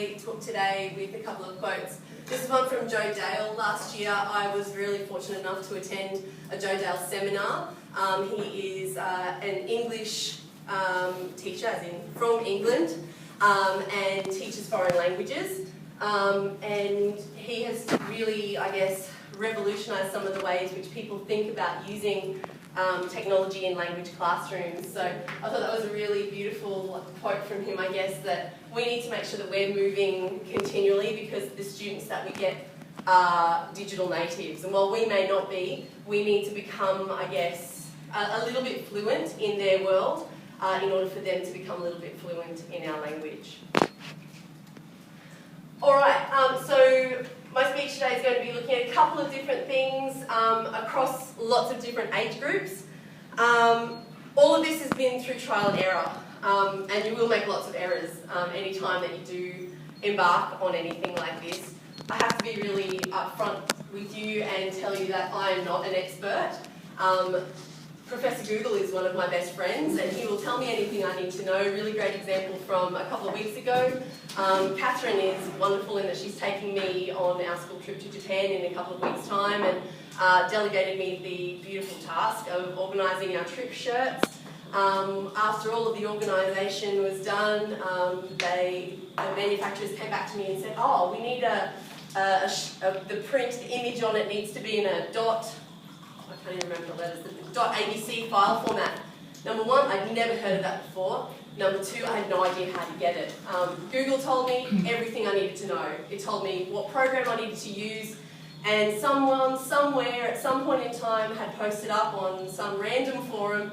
my talk today with a couple of quotes. This is one from Joe Dale. Last year I was really fortunate enough to attend a Joe Dale seminar. He is an English teacher, as in from England, and teaches foreign languages. And he has really, I guess, revolutionised some of the ways which people think about using technology in language classrooms. So I thought that was a really beautiful quote from him, I guess, that we need to make sure that we're moving continually because the students that we get are digital natives. And while we may not be, we need to become, I guess, a little bit fluent in their world in order for them to become a little bit fluent in our language. Alright, so my speech today is going to be looking at a couple of different things across lots of different age groups. All of this has been through trial and error, and you will make lots of errors any time that you do embark on anything like this. I have to be really upfront with you and tell you that I am not an expert. Professor Google is one of my best friends and he will tell me anything I need to know. Really great example from a couple of weeks ago. Catherine is wonderful in that she's taking me on our school trip to Japan in a couple of weeks' time and delegated me the beautiful task of organising our trip shirts. After all of the organisation was done, the manufacturers came back to me and said, oh, we need the print, the image on it needs to be in a I can't even remember the letters, the .abc file format. Number one, I'd never heard of that before. Number two, I had no idea how to get it. Google told me everything I needed to know. It told me what program I needed to use, and someone, somewhere, at some point in time, had posted up on some random forum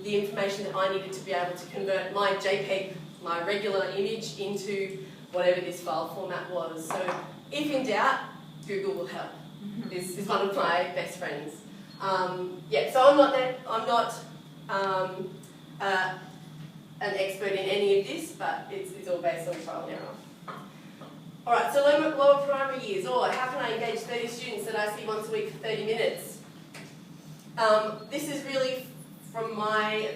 the information that I needed to be able to convert my JPEG, my regular image, into whatever this file format was. So, if in doubt, Google will help. This is one of my best friends. Yeah, so I'm not an expert in any of this, but it's all based on trial and error. Alright, so lower primary years. How can I engage 30 students that I see once a week for 30 minutes? This is really from my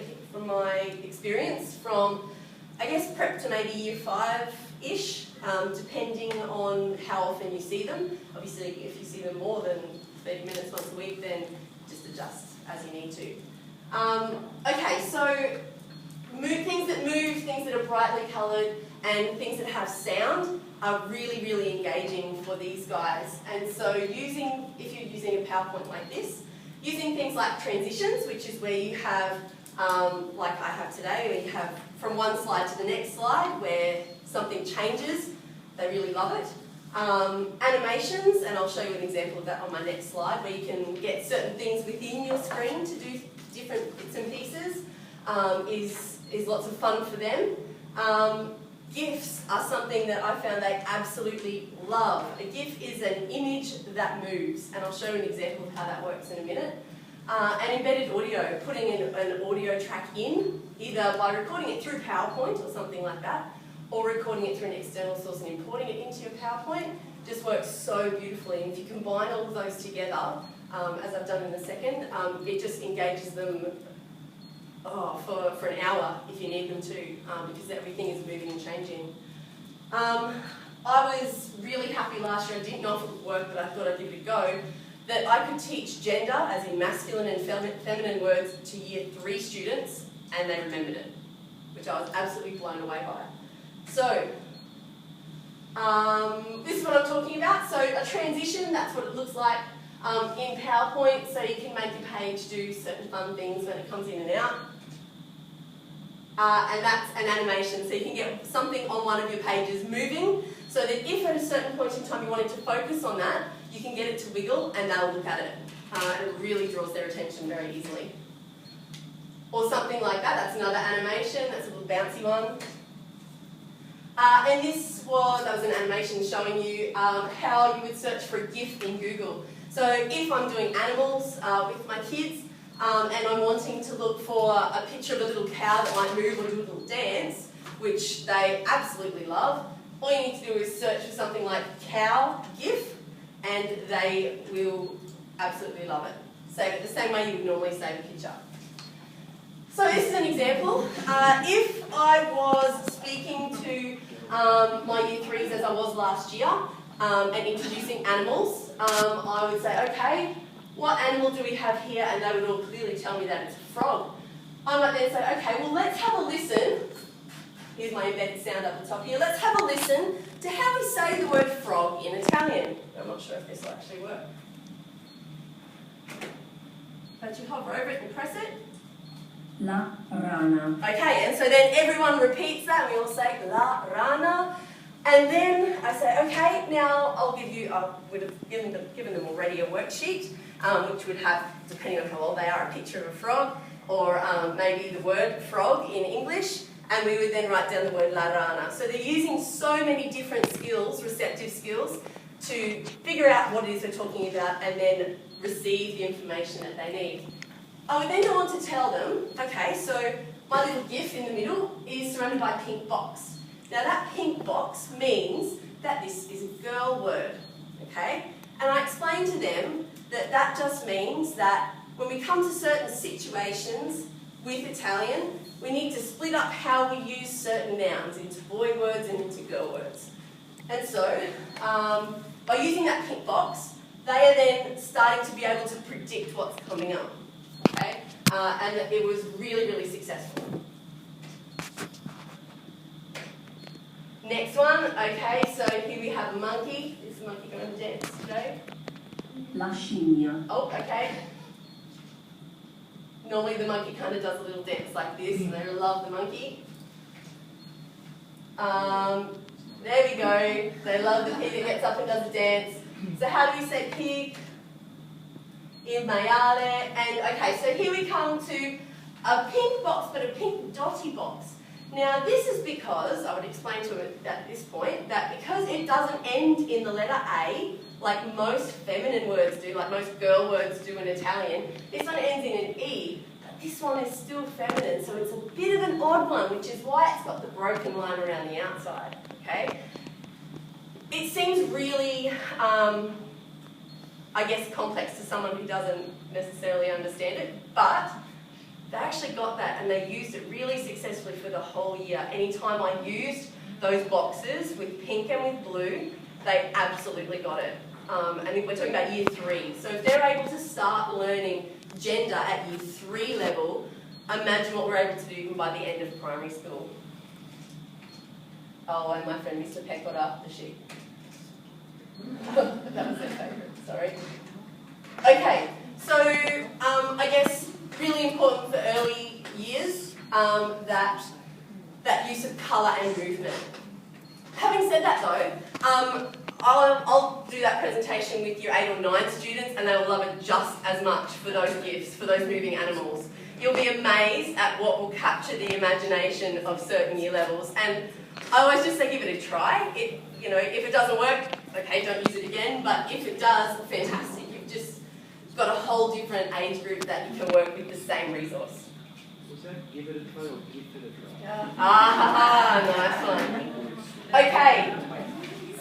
experience, from I guess prep to maybe year 5-ish, depending on how often you see them. Obviously, if you see them more than 30 minutes once a week, then just adjust as you need to. Okay, so things that move, things that are brightly coloured, and things that have sound are really, really engaging for these guys. And so if you're using a PowerPoint like this, using things like transitions, which is where you have, like I have today, where you have from one slide to the next slide where something changes, they really love it. Animations, and I'll show you an example of that on my next slide, where you can get certain things within your screen to do different bits and pieces, is lots of fun for them. GIFs are something that I found they absolutely love. A GIF is an image that moves, and I'll show you an example of how that works in a minute. And embedded audio, putting an audio track in, either by recording it through PowerPoint or something like that, or recording it through an external source and importing it into your PowerPoint, just works so beautifully. And if you combine all of those together, as I've done in a second, it just engages them for an hour if you need them to, because everything is moving and changing. I was really happy last year, I didn't know if it would work, but I thought I'd give it a go, that I could teach gender, as in masculine and feminine words, to year 3 students, and they remembered it, which I was absolutely blown away by. So, this is what I'm talking about. So a transition, that's what it looks like in PowerPoint, so you can make your page do certain fun things when it comes in and out. And that's an animation, so you can get something on one of your pages moving, so that if at a certain point in time you wanted to focus on that, you can get it to wiggle and they'll look at it. And it really draws their attention very easily. Or something like that, that's another animation, that's a little bouncy one. And that was an animation showing you how you would search for a GIF in Google. So if I'm doing animals with my kids and I'm wanting to look for a picture of a little cow that might move or do a little dance, which they absolutely love, all you need to do is search for something like cow GIF and they will absolutely love it. Save it the same way you would normally save a picture. So this is an example. If I was speaking to my year threes as I was last year and introducing animals, I would say, okay, what animal do we have here? And they would all clearly tell me that it's a frog. I might then say, okay, well let's have a listen. Here's my embedded sound up the top here. Let's have a listen to how we say the word frog in Italian. I'm not sure if this will actually work. But you hover over it and press it. La rana. Okay, and so then everyone repeats that. We all say la rana. And then I say, okay, now I'll give you, I would have given them already a worksheet, which would have, depending on how old they are, a picture of a frog, or maybe the word frog in English, and we would then write down the word la rana. So they're using so many different skills, receptive skills, to figure out what it is they're talking about and then receive the information that they need. I would then go on to tell them, okay, so my little GIF in the middle is surrounded by a pink box. Now that pink box means that this is a girl word, okay? And I explain to them that that just means that when we come to certain situations with Italian, we need to split up how we use certain nouns into boy words and into girl words. And so, by using that pink box, they are then starting to be able to predict what's coming up, okay? And it was really, really successful. Next one, okay, so here we have a monkey. Is the monkey going to dance today? La scimmia. Oh, okay. Normally the monkey kind of does a little dance like this, and they love the monkey. There we go. They love the pig that gets up and does a dance. So how do we say pig? Il maiale. And okay, so here we come to a pink box, but a pink dotty box. Now this is because, I would explain to them at this point, that because it doesn't end in the letter A, like most feminine words do, like most girl words do in Italian, this one ends in an E, but this one is still feminine, so it's a bit of an odd one, which is why it's got the broken line around the outside, okay? It seems really, I guess, complex to someone who doesn't necessarily understand it, but they actually got that and they used it really successfully for the whole year. Anytime I used those boxes with pink and with blue, they absolutely got it. And we're talking about year 3. So if they're able to start learning gender at year 3 level, imagine what we're able to do even by the end of primary school. Oh, and my friend Mr. Peck got up the sheet. That was their favourite, sorry. Okay, so I guess really important for early years, that use of colour and movement. Having said that though, I'll do that presentation with your 8 or 9 students and they will love it just as much for those GIFs, for those moving animals. You'll be amazed at what will capture the imagination of certain year levels, and I always just say give it a try. You know, if it doesn't work, okay, don't use it again, but if it does, fantastic. You've just got a whole different age group that you can work with the same resource. Was that give it a try or give it a try? Nice one. Okay,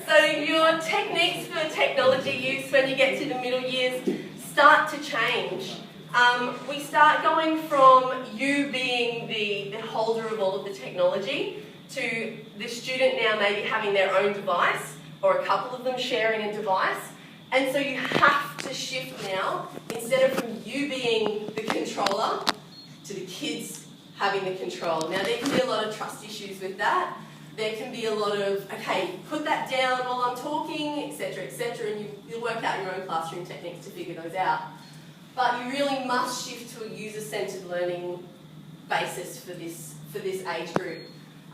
so your techniques for technology use when you get to the middle years start to change. We start going from you being the holder of all of the technology to the student now maybe having their own device or a couple of them sharing a device. And so you have to shift now, instead of from you being the controller to the kids having the control. Now there can be a lot of trust issues with that. There can be a lot of, okay, put that down while I'm talking, etc., and you'll work out your own classroom techniques to figure those out. But you really must shift to a user-centered learning basis for this age group.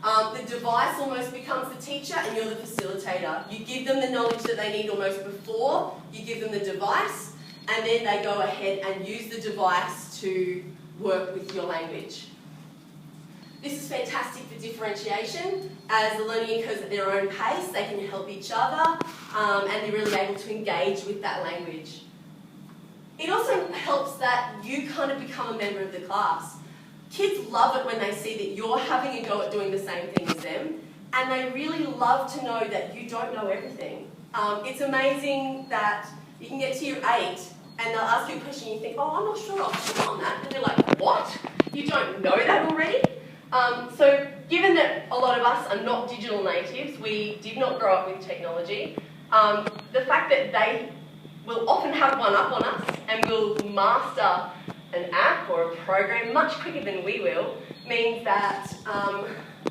The device almost becomes the teacher and you're the facilitator. You give them the knowledge that they need almost before you give them the device, and then they go ahead and use the device to work with your language. This is fantastic for differentiation. As the learning occurs at their own pace, they can help each other and they're really able to engage with that language. It also helps that you kind of become a member of the class. Kids love it when they see that you're having a go at doing the same thing as them, and they really love to know that you don't know everything. It's amazing that you can get to year 8 and they'll ask you a question and you think, oh, I'm not sure I'll check on that. And they're like, what? You don't know that already? So given that a lot of us are not digital natives, we did not grow up with technology, the fact that they will often have one up on us and will master an app or a program much quicker than we will means that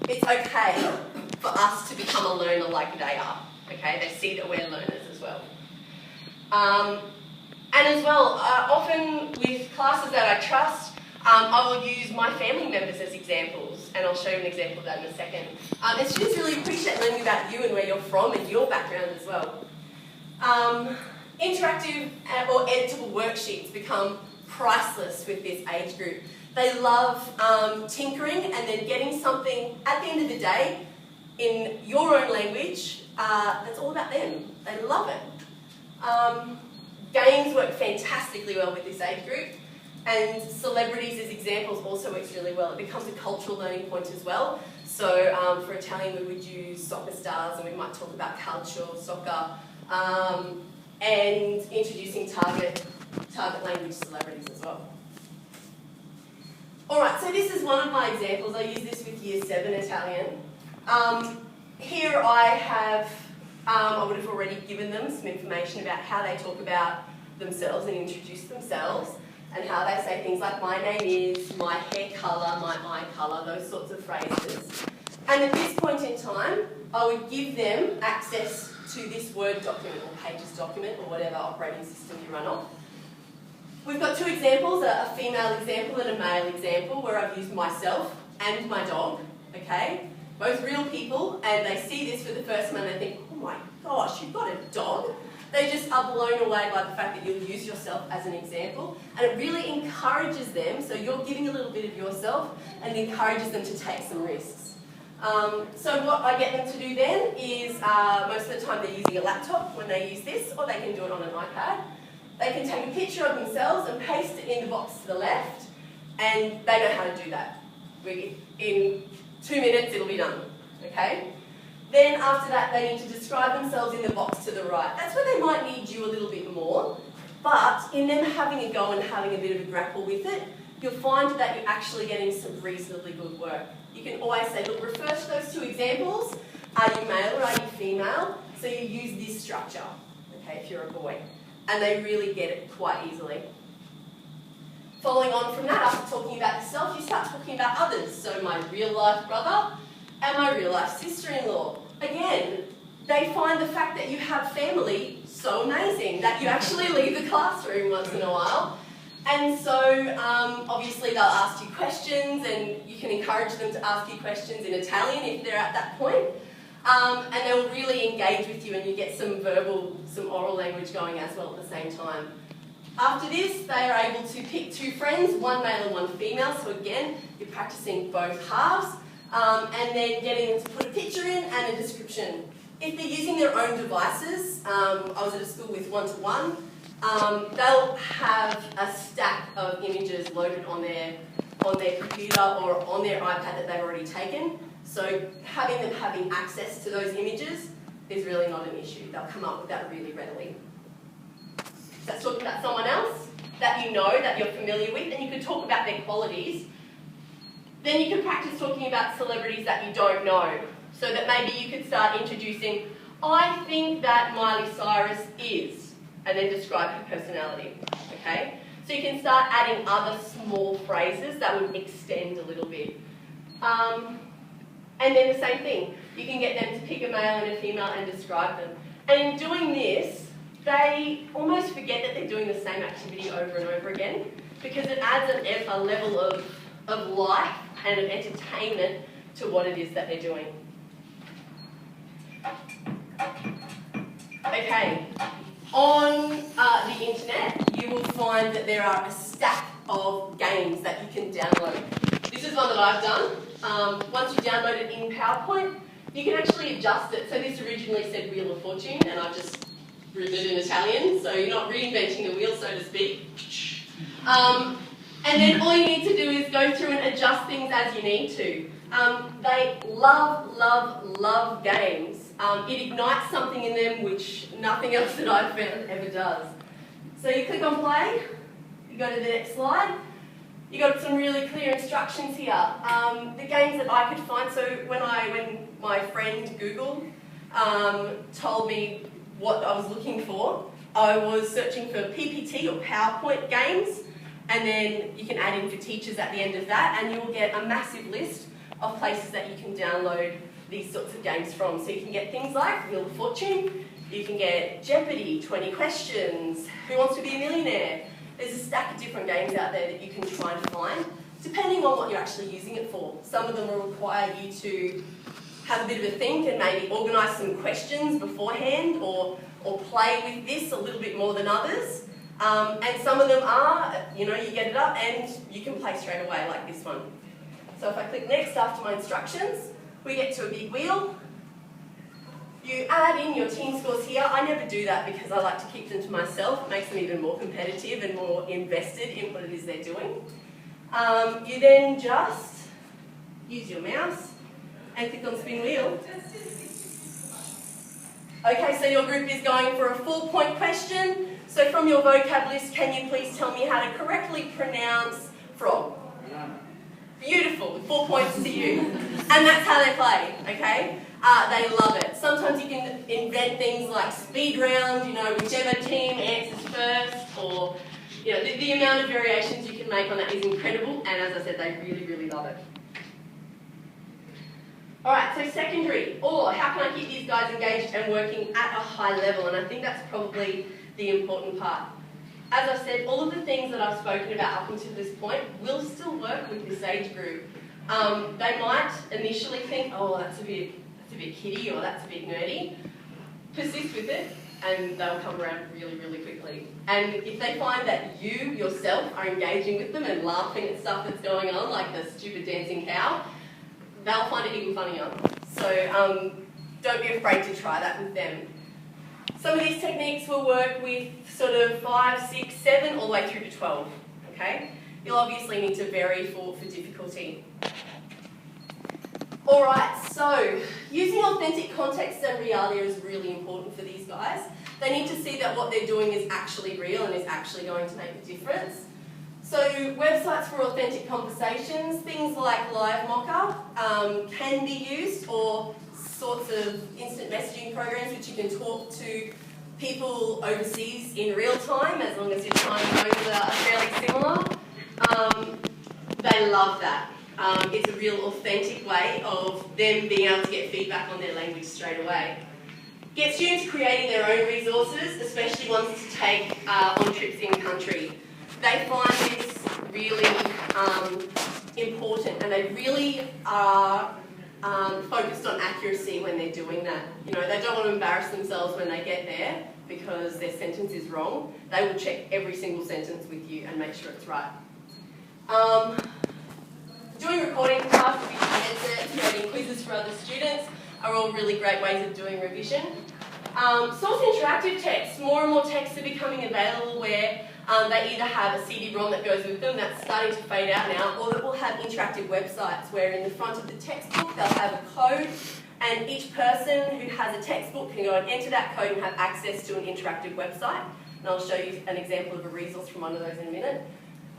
it's okay for us to become a learner like they are. Okay, they see that we're learners as well. And as well, often with classes that I trust, I will use my family members as examples, and I'll show you an example of that in a second. And students really appreciate learning about you and where you're from and your background as well. Interactive or editable worksheets become priceless with this age group. They love tinkering and then getting something at the end of the day in your own language that's all about them. They love it. Games work fantastically well with this age group, and celebrities as examples also works really well. It becomes a cultural learning point as well. So for Italian we would use soccer stars, and we might talk about calcio, soccer, and introducing target language celebrities as well. Alright, so this is one of my examples. I use this with Year 7 Italian. Here I have, I would have already given them some information about how they talk about themselves and introduce themselves, and how they say things like my name is, my hair colour, my eye colour, those sorts of phrases. And at this point in time, I would give them access to this Word document or Pages document or whatever operating system you run off. We've got two examples, a female example and a male example, where I've used myself and my dog, okay? Both real people, and they see this for the first time and they think, oh my gosh, you've got a dog? They just are blown away by the fact that you'll use yourself as an example, and it really encourages them, so you're giving a little bit of yourself and encourages them to take some risks. So what I get them to do then is, most of the time they're using a laptop when they use this, or they can do it on an iPad. They can take a picture of themselves and paste it in the box to the left, and they know how to do that. In 2 minutes it'll be done, okay? Then after that they need to describe themselves in the box to the right. That's where they might need you a little bit more, but in them having a go and having a bit of a grapple with it, you'll find that you're actually getting some reasonably good work. You can always say, look, refer to those two examples. Are you male or are you female? So you use this structure, okay, if you're a boy. And they really get it quite easily. Following on from that, after talking about yourself, you start talking about others. So my real life brother and my real life sister-in-law. Again, they find the fact that you have family so amazing that you actually leave the classroom once in a while. And so obviously they'll ask you questions, and you can encourage them to ask you questions in Italian if they're at that point. And they'll really engage with you, and you get some oral language going as well at the same time. After this, they are able to pick two friends, one male and one female. So again, you're practicing both halves, and then getting them to put a picture in and a description. If they're using their own devices, I was at a school with one-to-one, they'll have a stack of images loaded on their computer or on their iPad that they've already taken. So having them having access to those images is really not an issue. They'll come up with that really readily. So that's talking about someone else that you know, that you're familiar with, and you could talk about their qualities. Then you can practice talking about celebrities that you don't know. So that maybe you could start introducing, I think that Miley Cyrus is, and then describe her personality, okay? So you can start adding other small phrases that would extend a little bit. And then the same thing, you can get them to pick a male and a female and describe them. And in doing this, they almost forget that they're doing the same activity over and over again, because it adds a level of life and of entertainment to what it is that they're doing. Okay, on the internet, you will find that there are a stack of games that you can download. This is one that I've done. Once you download it in PowerPoint, you can actually adjust it. So this originally said Wheel of Fortune, and I've just written it in Italian, so you're not reinventing the wheel, so to speak. And then all you need to do is go through and adjust things as you need to. They love, love, love games. It ignites something in them which nothing else that I've found ever does. So you click on play, you go to the next slide, You got some really clear instructions here. The games that I could find, so when my friend Google told me what I was looking for, I was searching for PPT or PowerPoint games, and then you can add in for teachers at the end of that, and you'll get a massive list of places that you can download these sorts of games from. So you can get things like Wheel of Fortune, you can get Jeopardy, 20 Questions, Who Wants to Be a Millionaire. There's a stack of different games out there that you can try and find, depending on what you're actually using it for. Some of them will require you to have a bit of a think and maybe organise some questions beforehand, or play with this a little bit more than others. And some of them are, you get it up and you can play straight away, like this one. So if I click next after my instructions, we get to a big wheel. You add in your team scores here. I never do that because I like to keep them to myself. It makes them even more competitive and more invested in what it is they're doing. You then just use your mouse and click on spin wheel. Okay, so your group is going for a 4-point question. So from your vocab list, can you please tell me how to correctly pronounce frog? Beautiful, 4 points to you. And that's how they play, okay? They love it. Sometimes you can invent things like speed round, whichever team answers first, or, the amount of variations you can make on that is incredible, and as I said, they really, really love it. Alright, so secondary, or how can I keep these guys engaged and working at a high level? And I think that's probably the important part. As I've said, all of the things that I've spoken about up until this point will still work with this age group. They might initially think, oh, that's a bit kiddie, or that's a bit nerdy. Persist with it, and they'll come around really, really quickly. And if they find that you yourself are engaging with them and laughing at stuff that's going on, like the stupid dancing cow, they'll find it even funnier. So don't be afraid to try that with them. Some of these techniques will work with sort of 5, 6, 7, all the way through to 12, okay? You'll obviously need to vary for difficulty. Alright, so using authentic context and reality is really important for these guys. They need to see that what they're doing is actually real and is actually going to make a difference. So websites for authentic conversations, things like LiveMocker can be used, or sorts of instant messaging programs which you can talk to people overseas in real time, as long as your time zones are fairly similar. They love that. It's a real authentic way of them being able to get feedback on their language straight away. Get students creating their own resources, especially ones to take on trips in country. They find this really important, and they really are focused on accuracy when they're doing that. They don't want to embarrass themselves when they get there because their sentence is wrong. They will check every single sentence with you and make sure it's right. Doing recording tasks with your headsets, creating quizzes for other students are all really great ways of doing revision. Source interactive texts. More and more texts are becoming available where they either have a CD-ROM that goes with them, that's starting to fade out now, or that will have interactive websites where in the front of the textbook they'll have a code, and each person who has a textbook can go and enter that code and have access to an interactive website. And I'll show you an example of a resource from one of those in a minute.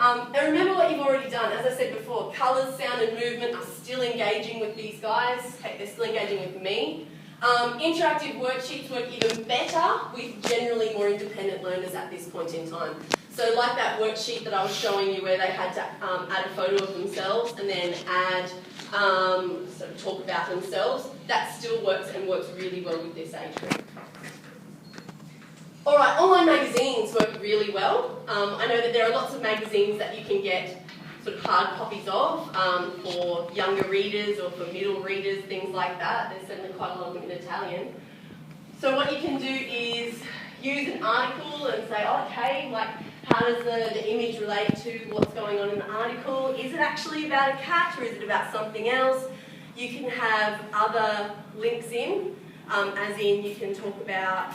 And remember what you've already done. As I said before, colours, sound and movement are still engaging with these guys. Heck, they're still engaging with me. Interactive worksheets work even better with generally more independent learners at this point in time. So like that worksheet that I was showing you where they had to add a photo of themselves and then add, sort of talk about themselves, that still works and works really well with this age group. Alright, online magazines work really well. I know that there are lots of magazines that you can get sort of hard copies of for younger readers or for middle readers, things like that. There's certainly quite a lot of them in Italian. So what you can do is use an article and say, okay, like how does the image relate to what's going on in the article? Is it actually about a cat or is it about something else? You can have other links in, as in you can talk about,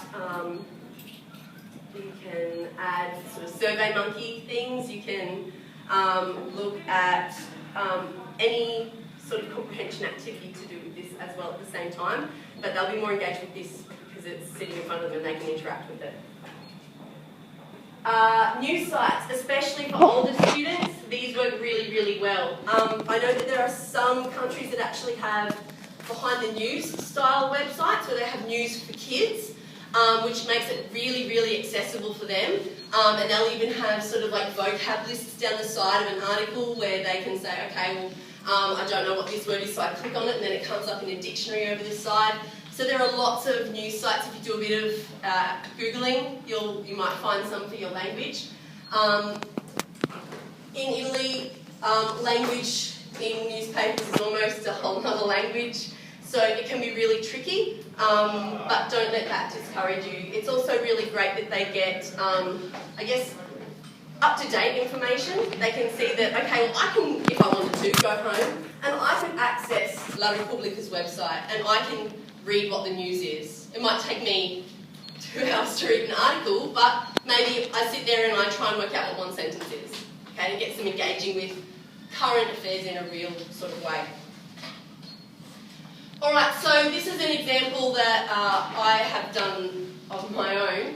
you can add sort of SurveyMonkey things, you can look at any sort of comprehension activity to do with this as well at the same time, but they'll be more engaged with this because it's sitting in front of them and they can interact with it. News sites, especially for older students, these work really, really well. I know that there are some countries that actually have behind the news style websites where they have news for kids, which makes it really, really accessible for them. And they'll even have sort of like vocab lists down the side of an article where they can say, okay, well, I don't know what this word is, so I click on it and then it comes up in a dictionary over this side. So there are lots of news sites. If you do a bit of Googling, you might find some for your language. In Italy, language in newspapers is almost a whole other language, so it can be really tricky, but don't let that discourage you. It's also really great that they get, I guess, up-to-date information. They can see that, okay, well, I can, if I wanted to, go home and I can access La Repubblica's website and I can read what the news is. It might take me 2 hours to read an article, but maybe I sit there and I try and work out what one sentence is, okay, and get them engaging with current affairs in a real sort of way. Alright, so this is an example that I have done of my own.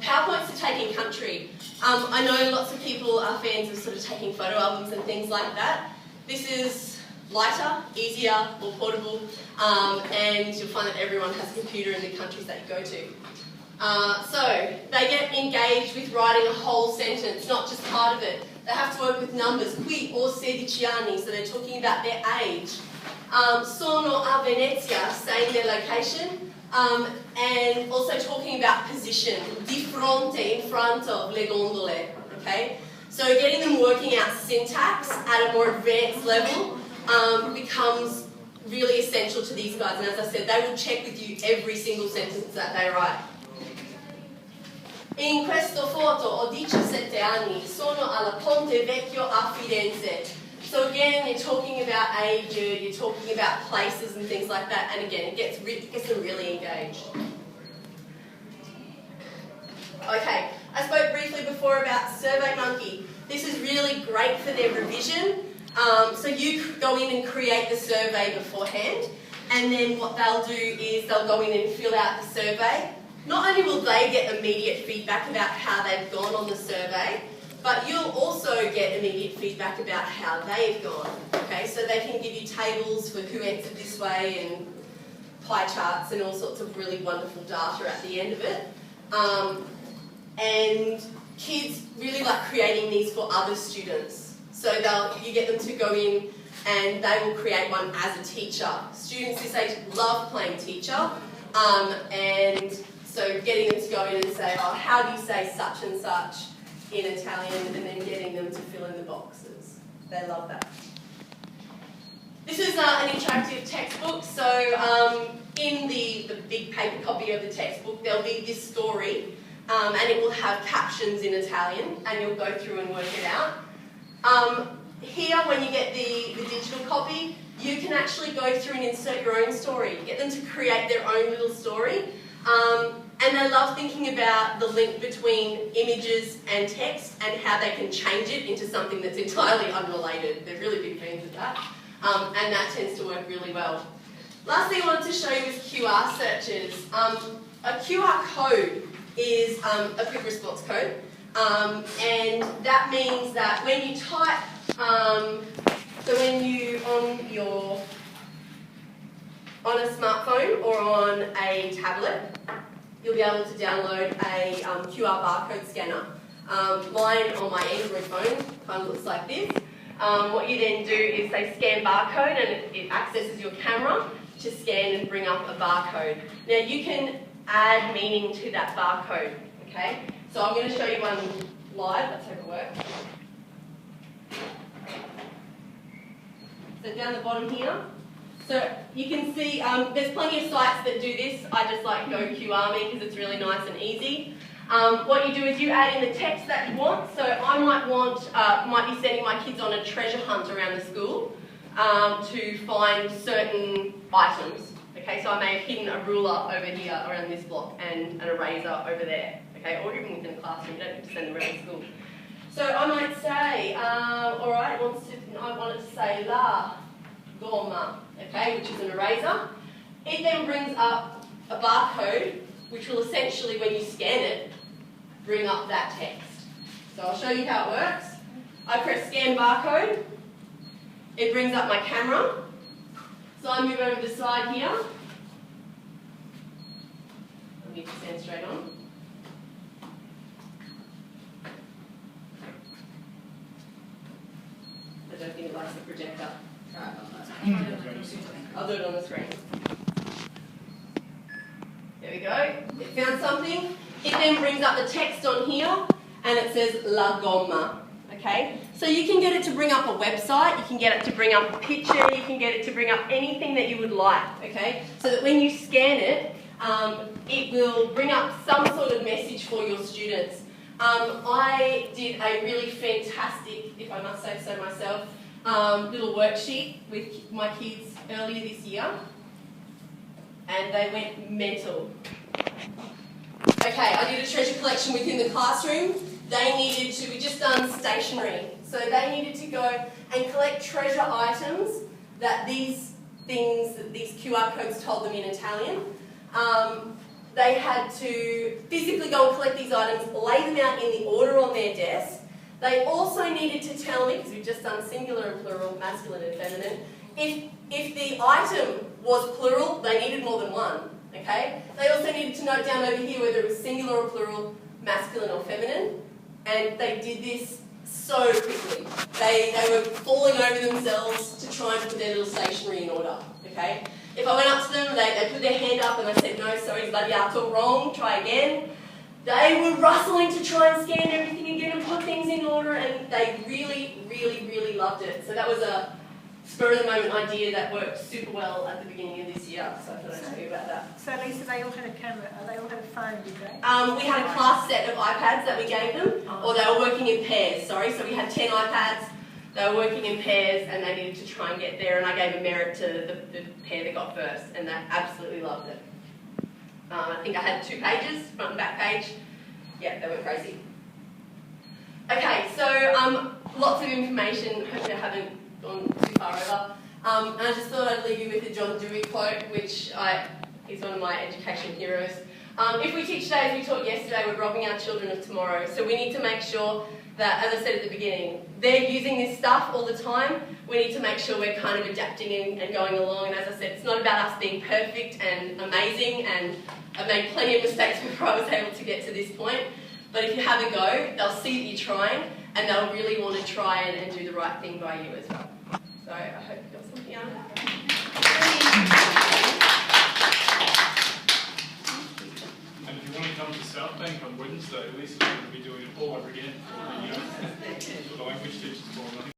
PowerPoints to take in country. I know lots of people are fans of sort of taking photo albums and things like that. This is lighter, easier, more portable, and you'll find that everyone has a computer in the countries that you go to. So they get engaged with writing a whole sentence, not just part of it. They have to work with numbers, qui o 16 anni, so they're talking about their age. Sono a Venezia, saying their location, and also talking about position, di fronte, in front of, le gondole, okay? So getting them working out syntax at a more advanced level becomes really essential to these guys, and as I said, they will check with you every single sentence that they write. In questo foto ho 17 anni, sono alla Ponte Vecchio a Firenze. So again, you're talking about age, you're talking about places and things like that, and again, it gets them really engaged. Okay, I spoke briefly before about SurveyMonkey. This is really great for their revision. So you go in and create the survey beforehand, and then what they'll do is they'll go in and fill out the survey. Not only will they get immediate feedback about how they've gone on the survey, but you'll also get immediate feedback about how they've gone. Okay, so they can give you tables for who answered this way and pie charts and all sorts of really wonderful data at the end of it. And kids really like creating these for other students. So you get them to go in and they will create one as a teacher. Students this age love playing teacher, and so getting them to go in and say, oh, how do you say such and such in Italian, and then getting them to fill in the boxes. They love that. This is an interactive textbook, so in the big paper copy of the textbook there'll be this story, and it will have captions in Italian, and you'll go through and work it out. Here, when you get the digital copy, you can actually go through and insert your own story, get them to create their own little story. And they love thinking about the link between images and text and how they can change it into something that's entirely unrelated. They're really big fans of that. And that tends to work really well. Last thing I wanted to show you is QR searches. A QR code is a quick response code. And that means that when you type, so when you on a smartphone or on a tablet, you'll be able to download a QR barcode scanner. Mine on my Android phone kind of looks like this. What you then do is they scan barcode and it accesses your camera to scan and bring up a barcode. Now you can add meaning to that barcode, okay? So I'm going to show you one live, let's hope it works. So down the bottom here, so you can see there's plenty of sites that do this. I just like Go QR Me because it's really nice and easy. What you do is you add in the text that you want. So I might be sending my kids on a treasure hunt around the school to find certain items. Okay, so I may have hidden a ruler over here around this block and an eraser over there. Okay, or even within a classroom, you don't have to send them around the school. So I might say, alright, I want it to say la gomma, okay, which is an eraser. It then brings up a barcode, which will essentially, when you scan it, bring up that text. So I'll show you how it works. I press scan barcode. It brings up my camera. So I move over to the side here. I need to stand straight on. I don't think it likes the projector. I'll do it on the screen. There we go. It found something. It then brings up the text on here and it says La Goma. Okay? So you can get it to bring up a website, you can get it to bring up a picture, you can get it to bring up anything that you would like. Okay? So that when you scan it, it will bring up some sort of message for your students. I did a really fantastic, if I must say so myself, little worksheet with my kids earlier this year, and they went mental. Okay, I did a treasure collection within the classroom. They needed to, we just done stationery, so they needed to go and collect treasure items that these things, that these QR codes told them in Italian. They had to physically go and collect these items, lay them out in the order on their desk. They also needed to tell me, because we've just done singular and plural, masculine and feminine, if the item was plural, they needed more than one, okay? They also needed to note down over here whether it was singular or plural, masculine or feminine, and they did this so quickly. They were falling over themselves to try and put their little stationery in order, okay? If I went up to them, they put their hand up and I said, no, sorry, sbagliato, wrong, try again. They were rustling to try and scan everything again and put things in order, and they really, really, really loved it. So that was a spur-of-the-moment idea that worked super well at the beginning of this year, so I thought I'd tell you about that. So Lisa, they all had a camera, they all had a phone, did they? We had a class set of iPads that we gave them, or they were working in pairs, sorry, so we had 10 iPads. They were working in pairs and they needed to try and get there, and I gave a merit to the pair that got first, and they absolutely loved it. I think I had 2 pages, front and back page. Yeah, they went crazy. Okay, so lots of information. Hopefully I haven't gone too far over. And I just thought I'd leave you with a John Dewey quote, which is one of my education heroes. If we teach today as we taught yesterday, we're robbing our children of tomorrow. So we need to make sure that, as I said at the beginning, they're using this stuff all the time. We need to make sure we're kind of adapting and going along. And as I said, it's not about us being perfect and amazing, and I've made plenty of mistakes before I was able to get to this point. But if you have a go, they'll see that you're trying, and they'll really want to try and do the right thing by you as well. So I hope you got something out of that. And if you want to come to South Bank on Wednesday, Lisa's going to be doing it all over again for the language teachers.